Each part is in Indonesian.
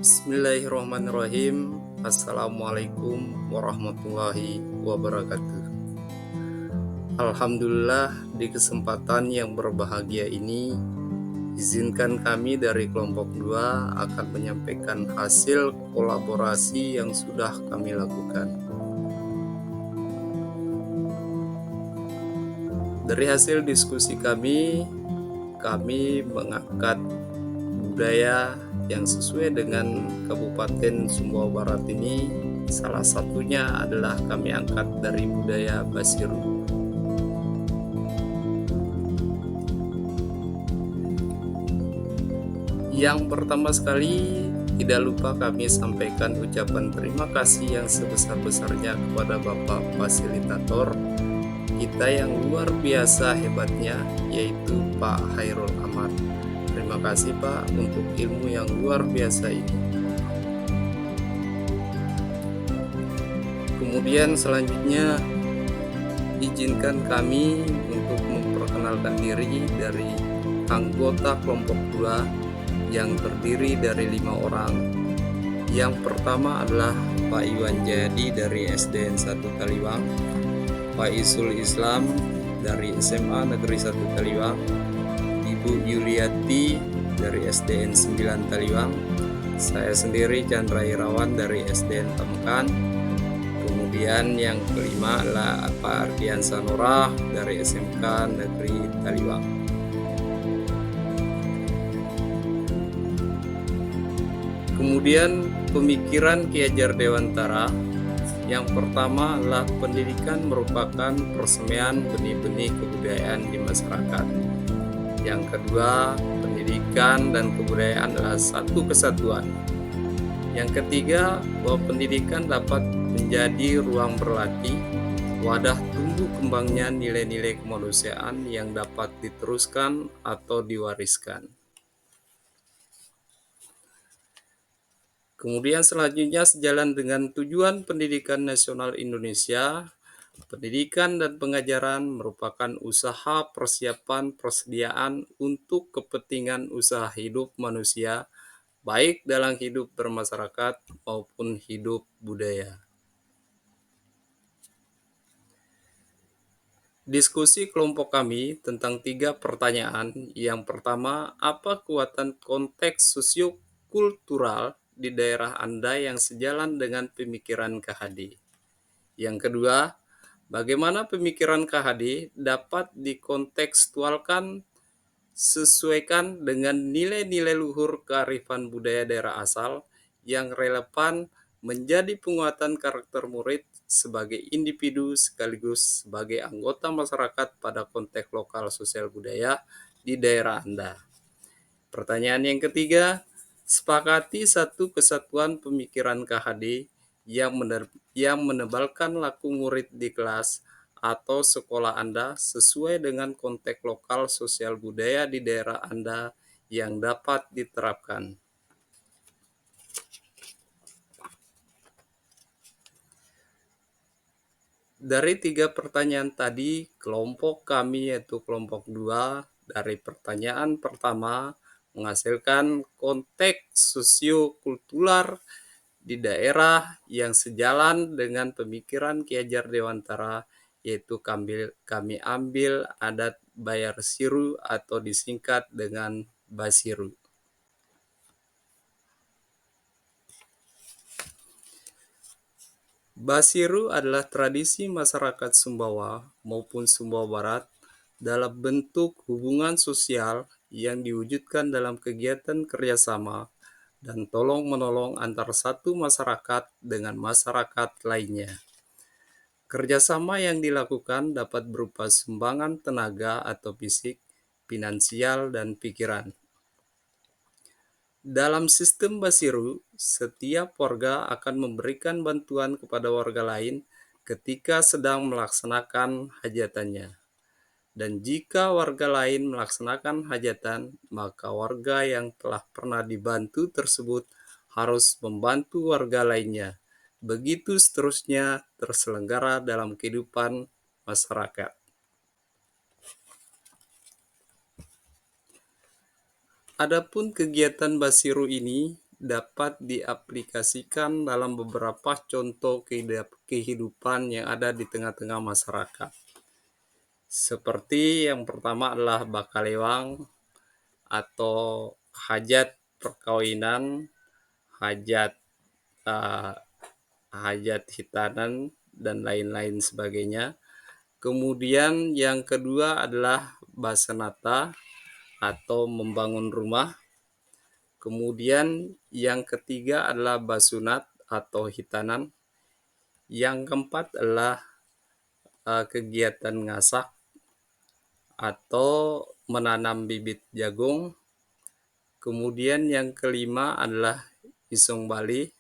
Bismillahirrahmanirrahim. Assalamualaikum warahmatullahi wabarakatuh. Alhamdulillah, di kesempatan yang berbahagia ini, izinkan kami dari kelompok 2 akan menyampaikan hasil kolaborasi yang sudah kami lakukan. Dari hasil diskusi kami mengangkat budaya yang sesuai dengan Kabupaten Sumbawa Barat ini. Salah satunya adalah kami angkat dari budaya Basiru. Yang pertama sekali, tidak lupa kami sampaikan ucapan terima kasih yang sebesar-besarnya kepada Bapak Fasilitator kita yang luar biasa hebatnya, yaitu Pak Hairul Ahmad. Terima kasih Pak untuk ilmu yang luar biasa ini. Kemudian selanjutnya, izinkan kami untuk memperkenalkan diri dari anggota kelompok 2 yang terdiri dari 5 orang. Yang pertama adalah Pak Iwan Jayadi dari SDN 1 Taliwang, Pak Isul Islam dari SMA Negeri 1 Taliwang, Ibu Yuliati dari SDN 9 Taliwang, saya sendiri Chandra Irawan dari SDN Temukan. Kemudian yang kelima adalah Pak Ardian Sanora dari SMK Negeri Taliwang. Kemudian pemikiran Ki Hajar Dewantara. Yang pertama adalah pendidikan merupakan persemian benih-benih kebudayaan di masyarakat. Yang kedua, pendidikan dan kebudayaan adalah satu kesatuan. Yang ketiga, bahwa pendidikan dapat menjadi ruang berlatih, wadah tumbuh kembangnya nilai-nilai kemanusiaan yang dapat diteruskan atau diwariskan. Kemudian selanjutnya, sejalan dengan tujuan pendidikan nasional Indonesia, pendidikan dan pengajaran merupakan usaha persiapan persediaan untuk kepentingan usaha hidup manusia, baik dalam hidup bermasyarakat maupun hidup budaya. Diskusi kelompok kami tentang 3 pertanyaan. Yang pertama, apa kekuatan konteks sosiokultural di daerah Anda yang sejalan dengan pemikiran KHD? Yang kedua, bagaimana pemikiran KHD dapat dikontekstualkan sesuaikan dengan nilai-nilai luhur kearifan budaya daerah asal yang relevan menjadi penguatan karakter murid sebagai individu sekaligus sebagai anggota masyarakat pada konteks lokal sosial budaya di daerah Anda. Pertanyaan yang ketiga, sepakati satu kesatuan pemikiran KHD yang menebalkan laku murid di kelas atau sekolah Anda sesuai dengan konteks lokal sosial budaya di daerah Anda yang dapat diterapkan. Dari 3 pertanyaan tadi, kelompok kami yaitu kelompok 2 dari pertanyaan pertama menghasilkan konteks sosiokultural di daerah yang sejalan dengan pemikiran Ki Hajar Dewantara, yaitu kami ambil adat Bayar Siru atau disingkat dengan Basiru. Basiru adalah tradisi masyarakat Sumbawa maupun Sumbawa Barat dalam bentuk hubungan sosial yang diwujudkan dalam kegiatan kerjasama dan tolong-menolong antar satu masyarakat dengan masyarakat lainnya. Kerjasama yang dilakukan dapat berupa sumbangan tenaga atau fisik, finansial, dan pikiran. Dalam sistem Basiru, setiap warga akan memberikan bantuan kepada warga lain ketika sedang melaksanakan hajatannya. Dan jika warga lain melaksanakan hajatan, maka warga yang telah pernah dibantu tersebut harus membantu warga lainnya. Begitu seterusnya terselenggara dalam kehidupan masyarakat. Adapun kegiatan Basiru ini dapat diaplikasikan dalam beberapa contoh kehidupan yang ada di tengah-tengah masyarakat. Seperti yang pertama adalah bakalewang atau hajat perkawinan, hajat eh, hajat hitanan, dan lain-lain sebagainya. Kemudian yang kedua adalah basenata atau membangun rumah. Kemudian yang ketiga adalah basunat atau hitanan. Yang keempat adalah kegiatan ngasak atau menanam bibit jagung. Kemudian yang kelima adalah isung bali.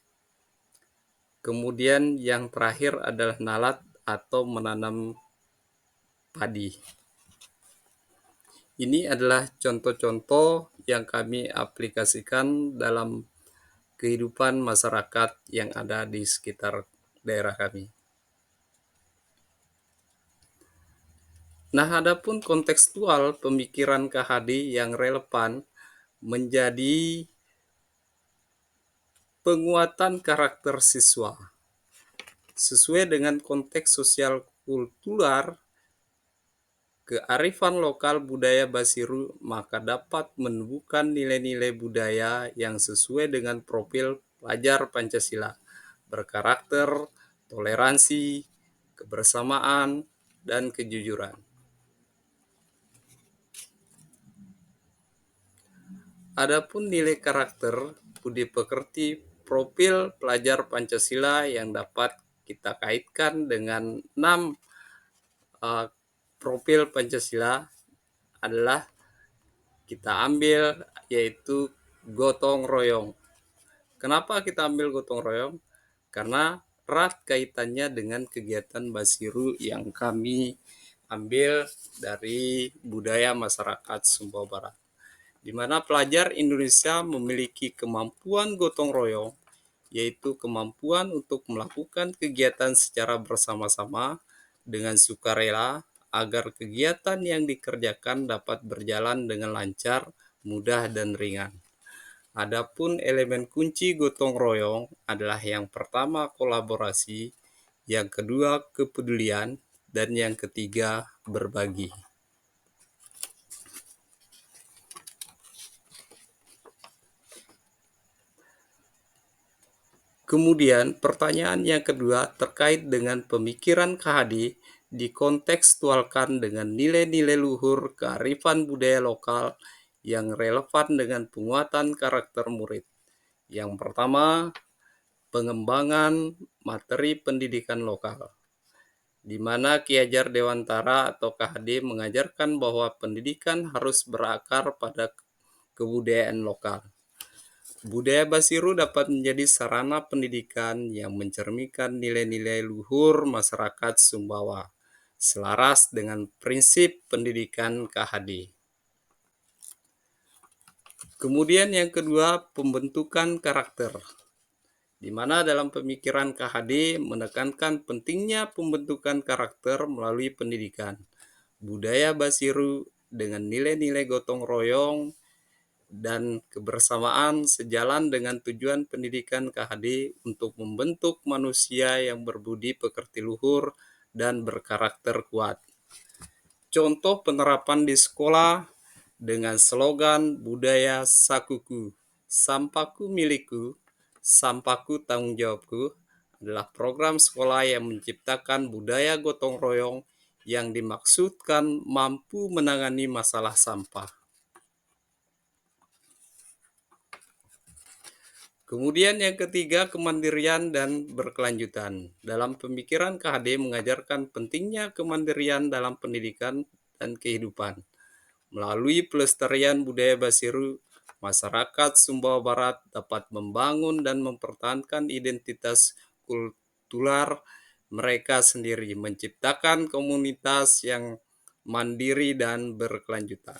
Kemudian yang terakhir adalah nalat atau menanam padi. Ini adalah contoh-contoh yang kami aplikasikan dalam kehidupan masyarakat yang ada di sekitar daerah kami. Nah, adapun kontekstual pemikiran KHD yang relevan menjadi penguatan karakter siswa. Sesuai dengan konteks sosial kultural, kearifan lokal budaya Basiru maka dapat menumbuhkan nilai-nilai budaya yang sesuai dengan profil pelajar Pancasila, berkarakter toleransi, kebersamaan, dan kejujuran. Adapun nilai karakter budi pekerti profil pelajar Pancasila yang dapat kita kaitkan dengan 6 profil Pancasila adalah kita ambil yaitu gotong royong. Kenapa kita ambil gotong royong? Karena erat kaitannya dengan kegiatan Basiru yang kami ambil dari budaya masyarakat Sumbawa Barat, di mana pelajar Indonesia memiliki kemampuan gotong royong, yaitu kemampuan untuk melakukan kegiatan secara bersama-sama dengan sukarela agar kegiatan yang dikerjakan dapat berjalan dengan lancar, mudah, dan ringan. Adapun elemen kunci gotong royong adalah yang pertama kolaborasi, yang kedua kepedulian, dan yang ketiga berbagi. Kemudian pertanyaan yang kedua terkait dengan pemikiran KHD dikontekstualkan dengan nilai-nilai luhur kearifan budaya lokal yang relevan dengan penguatan karakter murid. Yang pertama, pengembangan materi pendidikan lokal, di mana Ki Hajar Dewantara atau KHD mengajarkan bahwa pendidikan harus berakar pada kebudayaan lokal. Budaya Basiru dapat menjadi sarana pendidikan yang mencerminkan nilai-nilai luhur masyarakat Sumbawa, selaras dengan prinsip pendidikan KHD. Kemudian yang kedua, pembentukan karakter, di mana dalam pemikiran KHD menekankan pentingnya pembentukan karakter melalui pendidikan. Budaya Basiru dengan nilai-nilai gotong royong dan kebersamaan sejalan dengan tujuan pendidikan KHD untuk membentuk manusia yang berbudi pekerti luhur dan berkarakter kuat. Contoh penerapan di sekolah dengan slogan budaya sakuku, sampahku milikku, sampahku tanggung jawabku adalah program sekolah yang menciptakan budaya gotong royong yang dimaksudkan mampu menangani masalah sampah. Kemudian yang ketiga, kemandirian dan berkelanjutan. Dalam pemikiran KHD mengajarkan pentingnya kemandirian dalam pendidikan dan kehidupan. Melalui pelestarian budaya Basiru, masyarakat Sumbawa Barat dapat membangun dan mempertahankan identitas kultural mereka sendiri, menciptakan komunitas yang mandiri dan berkelanjutan.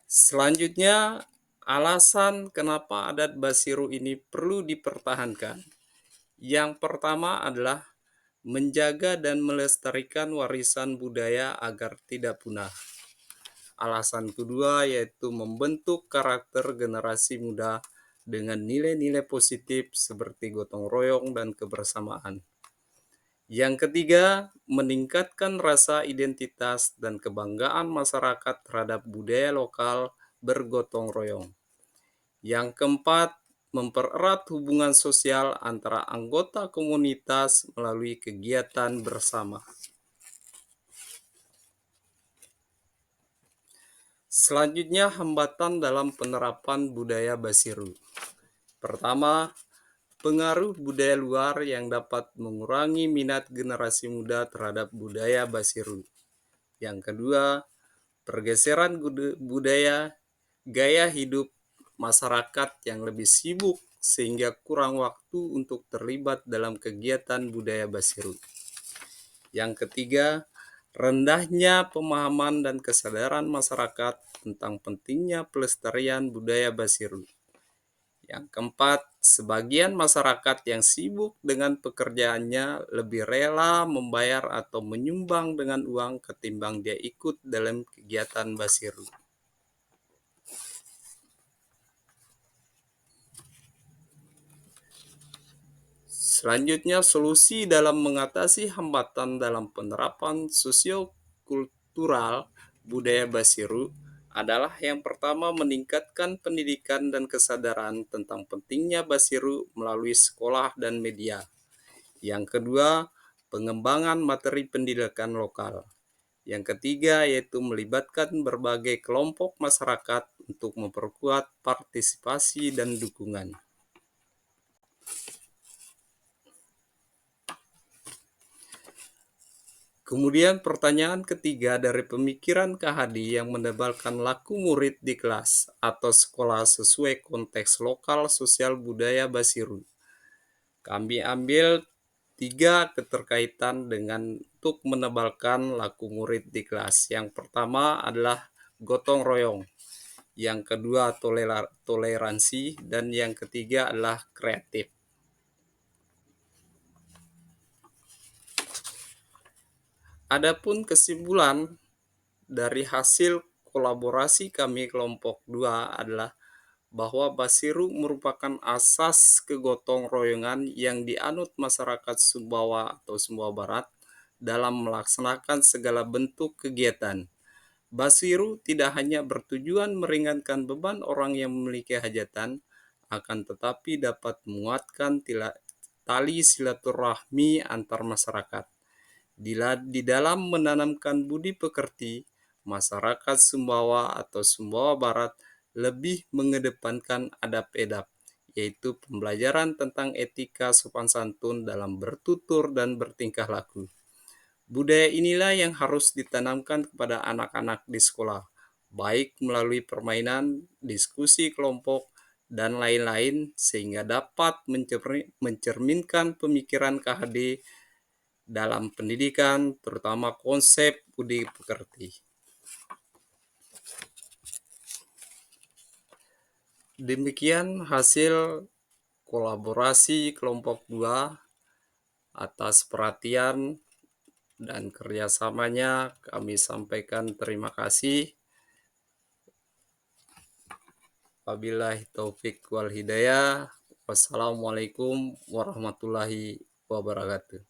Selanjutnya, alasan kenapa adat Basiru ini perlu dipertahankan. Yang pertama adalah menjaga dan melestarikan warisan budaya agar tidak punah. alasan kedua yaitu membentuk karakter generasi muda dengan nilai-nilai positif seperti gotong royong dan kebersamaan. Yang ketiga, meningkatkan rasa identitas dan kebanggaan masyarakat terhadap budaya lokal bergotong royong. Yang keempat, mempererat hubungan sosial antara anggota komunitas melalui kegiatan bersama. Selanjutnya, hambatan dalam penerapan budaya Basiru. Pertama, pengaruh budaya luar yang dapat mengurangi minat generasi muda terhadap budaya Basiru. Yang kedua, pergeseran budaya gaya hidup masyarakat yang lebih sibuk sehingga kurang waktu untuk terlibat dalam kegiatan budaya Basiru. Yang ketiga, rendahnya pemahaman dan kesadaran masyarakat tentang pentingnya pelestarian budaya Basiru. Yang keempat, sebagian masyarakat yang sibuk dengan pekerjaannya lebih rela membayar atau menyumbang dengan uang ketimbang dia ikut dalam kegiatan Basiru. Selanjutnya, solusi dalam mengatasi hambatan dalam penerapan sosiokultural budaya Basiru adalah yang pertama meningkatkan pendidikan dan kesadaran tentang pentingnya Basiru melalui sekolah dan media. Yang kedua, pengembangan materi pendidikan lokal. Yang ketiga yaitu melibatkan berbagai kelompok masyarakat untuk memperkuat partisipasi dan dukungan. Kemudian pertanyaan ketiga dari pemikiran Kahadi yang menebalkan laku murid di kelas atau sekolah sesuai konteks lokal sosial budaya Basiru. Kami ambil tiga keterkaitan dengan untuk menebalkan laku murid di kelas. Yang pertama adalah gotong royong, yang kedua toleransi, dan yang ketiga adalah kreatif. Adapun kesimpulan dari hasil kolaborasi kami kelompok 2 adalah bahwa Basiru merupakan asas kegotong royongan yang dianut masyarakat Sumbawa atau Sumbawa Barat dalam melaksanakan segala bentuk kegiatan. Basiru tidak hanya bertujuan meringankan beban orang yang memiliki hajatan, akan tetapi dapat menguatkan tali silaturahmi antar masyarakat. Di dalam menanamkan budi pekerti, masyarakat Sumbawa atau Sumbawa Barat lebih mengedepankan adab-edab, yaitu pembelajaran tentang etika sopan santun dalam bertutur dan bertingkah laku. Budaya inilah yang harus ditanamkan kepada anak-anak di sekolah, baik melalui permainan, diskusi kelompok, dan lain-lain, sehingga dapat mencerminkan pemikiran KHD dalam pendidikan, terutama konsep budi pekerti. Demikian hasil kolaborasi kelompok 2 atas perhatian dan kerjasamanya kami sampaikan terima kasih. Wabillahi taufik wal hidayah. Wassalamualaikum warahmatullahi wabarakatuh.